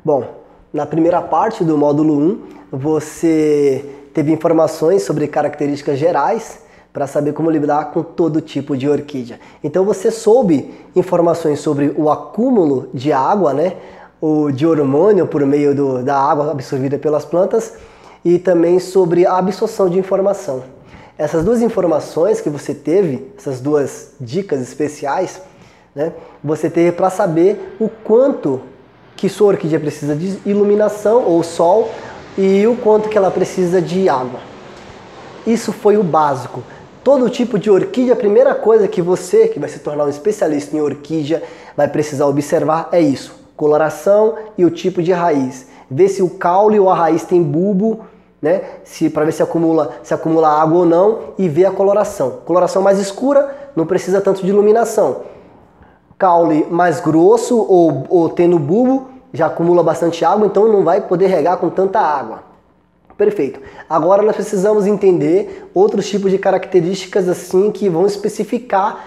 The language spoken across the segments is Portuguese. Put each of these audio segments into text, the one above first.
Bom, na primeira parte do módulo 1, você teve informações sobre características gerais para saber como lidar com todo tipo de orquídea. Então você soube informações sobre o acúmulo de água, né? Ou de hormônio por meio da água absorvida pelas plantas e também sobre a absorção de informação. Essas duas informações que você teve, essas duas dicas especiais, né? Você teve para saber o quanto que sua orquídea precisa de iluminação ou sol e o quanto que ela precisa de água. Isso foi o básico. Todo tipo de orquídea, a primeira coisa que você, que vai se tornar um especialista em orquídea, vai precisar observar é isso: coloração e o tipo de raiz. Ver se o caule ou a raiz tem bulbo, né? Para ver se acumula água ou não, e ver a coloração. Coloração mais escura, não precisa tanto de iluminação. Caule mais grosso ou tendo bulbo, já acumula bastante água, então não vai poder regar com tanta água. Perfeito. Agora nós precisamos entender outros tipos de características assim que vão especificar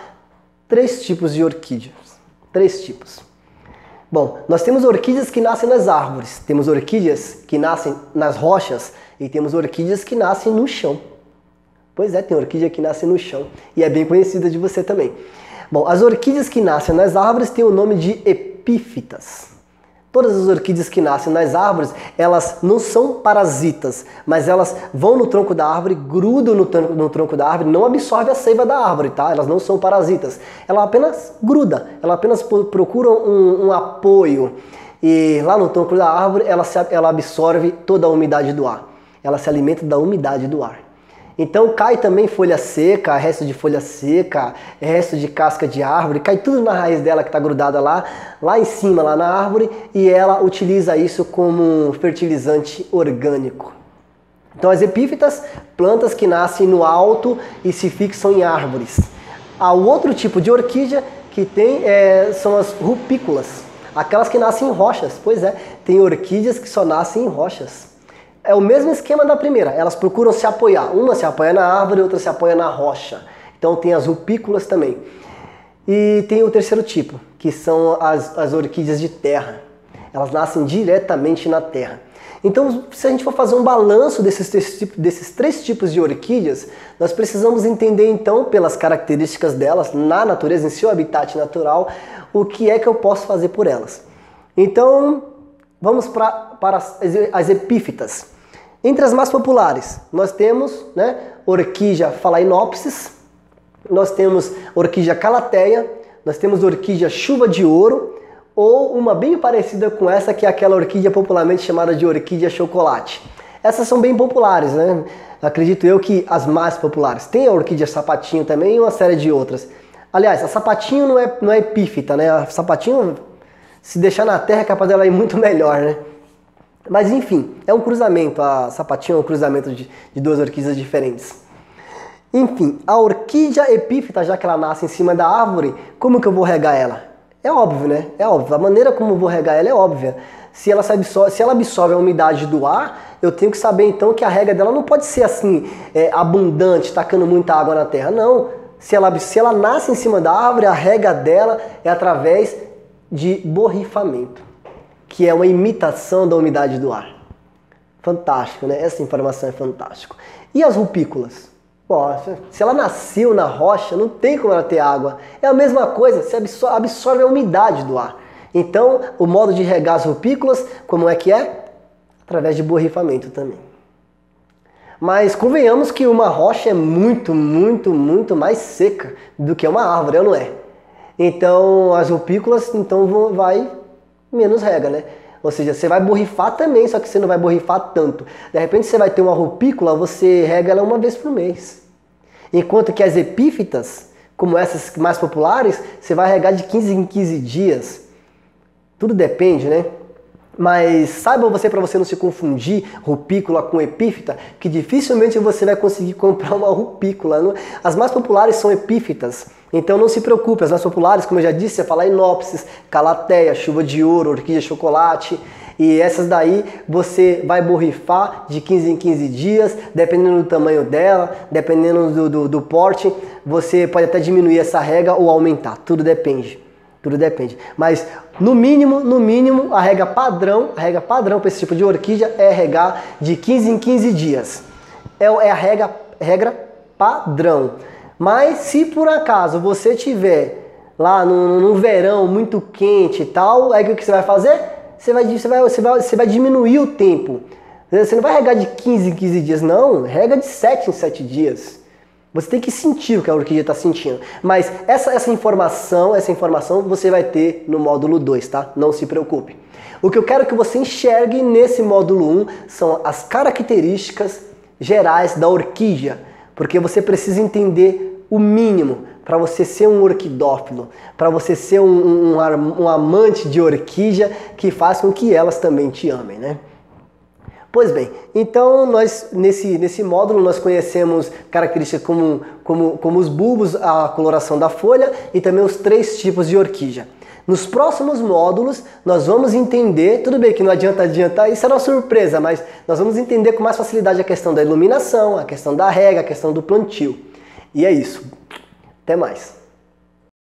3 tipos de orquídeas. 3 tipos. Bom, nós temos orquídeas que nascem nas árvores, temos orquídeas que nascem nas rochas e temos orquídeas que nascem no chão. Pois é, tem orquídea que nasce no chão e é bem conhecida de você também. Bom, as orquídeas que nascem nas árvores têm o nome de epífitas. Todas as orquídeas que nascem nas árvores, elas não são parasitas, mas elas vão no tronco da árvore, grudam no tronco da árvore, não absorvem a seiva da árvore, tá? Elas não são parasitas. Ela apenas gruda, ela apenas procura um apoio. E lá no tronco da árvore, ela absorve toda a umidade do ar. Ela se alimenta da umidade do ar. Então cai também folha seca, resto de folha seca, resto de casca de árvore, cai tudo na raiz dela que está grudada lá em cima, lá na árvore, e ela utiliza isso como um fertilizante orgânico. Então as epífitas, plantas que nascem no alto e se fixam em árvores. Há outro tipo de orquídea que tem são as rupícolas, aquelas que nascem em rochas. Pois é, tem orquídeas que só nascem em rochas. É o mesmo esquema da primeira, elas procuram se apoiar. Uma se apoia na árvore, outra se apoia na rocha. Então tem as rupícolas também. E tem o terceiro tipo, que são as orquídeas de terra. Elas nascem diretamente na terra. Então, se a gente for fazer um balanço desses 3 tipos de orquídeas, nós precisamos entender então, pelas características delas, na natureza, em seu habitat natural, o que é que eu posso fazer por elas. Então, vamos para as epífitas. Entre as mais populares, nós temos, né, orquídea phalaenopsis, nós temos orquídea calatheia, nós temos orquídea chuva de ouro, ou uma bem parecida com essa, que é aquela orquídea popularmente chamada de orquídea chocolate. Essas são bem populares, né? Acredito eu que as mais populares. Tem a orquídea sapatinho também e uma série de outras. Aliás, a sapatinho não é epífita, né? A sapatinho, se deixar na terra, é capaz dela ir muito melhor, né? Mas enfim, é um cruzamento, a sapatinho é um cruzamento de 2 orquídeas diferentes. Enfim, a orquídea epífita, já que ela nasce em cima da árvore, como que eu vou regar ela? É óbvio, né? É óbvio. A maneira como eu vou regar ela é óbvia. Se ela absorve a umidade do ar, eu tenho que saber então que a rega dela não pode ser assim, abundante, tacando muita água na terra. Não. Se ela nasce em cima da árvore, a rega dela é através de borrifamento, que é uma imitação da umidade do ar. Fantástico, né? Essa informação é fantástica. E as rupícolas? Bom, se ela nasceu na rocha, não tem como ela ter água. É a mesma coisa, se absorve a umidade do ar. Então, o modo de regar as rupícolas, como é que é? Através de borrifamento também. Mas convenhamos que uma rocha é muito, muito, muito mais seca do que uma árvore, não é? Então, as rupícolas, então, vai menos rega, né? Ou seja, você vai borrifar também, só que você não vai borrifar tanto. De repente você vai ter uma rupícula, você rega ela uma vez por mês. Enquanto que as epífitas, como essas mais populares, você vai regar de 15 em 15 dias. Tudo depende, né? Mas saiba você, para você não se confundir rupícula com epífita, que dificilmente você vai conseguir comprar uma rupícula. As mais populares são epífitas. Então não se preocupe, as mais populares, como eu já disse, é phalaenopsis, calatheia, chuva de ouro, orquídea chocolate. E essas daí você vai borrifar de 15 em 15 dias, dependendo do tamanho dela, dependendo do porte, você pode até diminuir essa rega ou aumentar, tudo depende. Tudo depende. Mas no mínimo, a regra padrão para esse tipo de orquídea é regar de 15 em 15 dias. É a regra padrão. Mas se por acaso você tiver lá no verão muito quente e tal, aí o que você vai fazer? Você vai diminuir o tempo. Você não vai regar de 15 em 15 dias, não. Rega de 7 em 7 dias. Você tem que sentir o que a orquídea está sentindo. Mas essa informação você vai ter no módulo 2, tá? Não se preocupe. O que eu quero que você enxergue nesse módulo 1 são as características gerais da orquídea. Porque você precisa entender o mínimo para você ser um orquidófilo, para você ser um amante de orquídea que faz com que elas também te amem, né? Pois bem, então nós nesse módulo nós conhecemos características como os bulbos, a coloração da folha e também os 3 tipos de orquídea. Nos próximos módulos nós vamos entender, tudo bem que não adianta adiantar, isso é uma surpresa, mas nós vamos entender com mais facilidade a questão da iluminação, a questão da rega, a questão do plantio. E é isso. Até mais.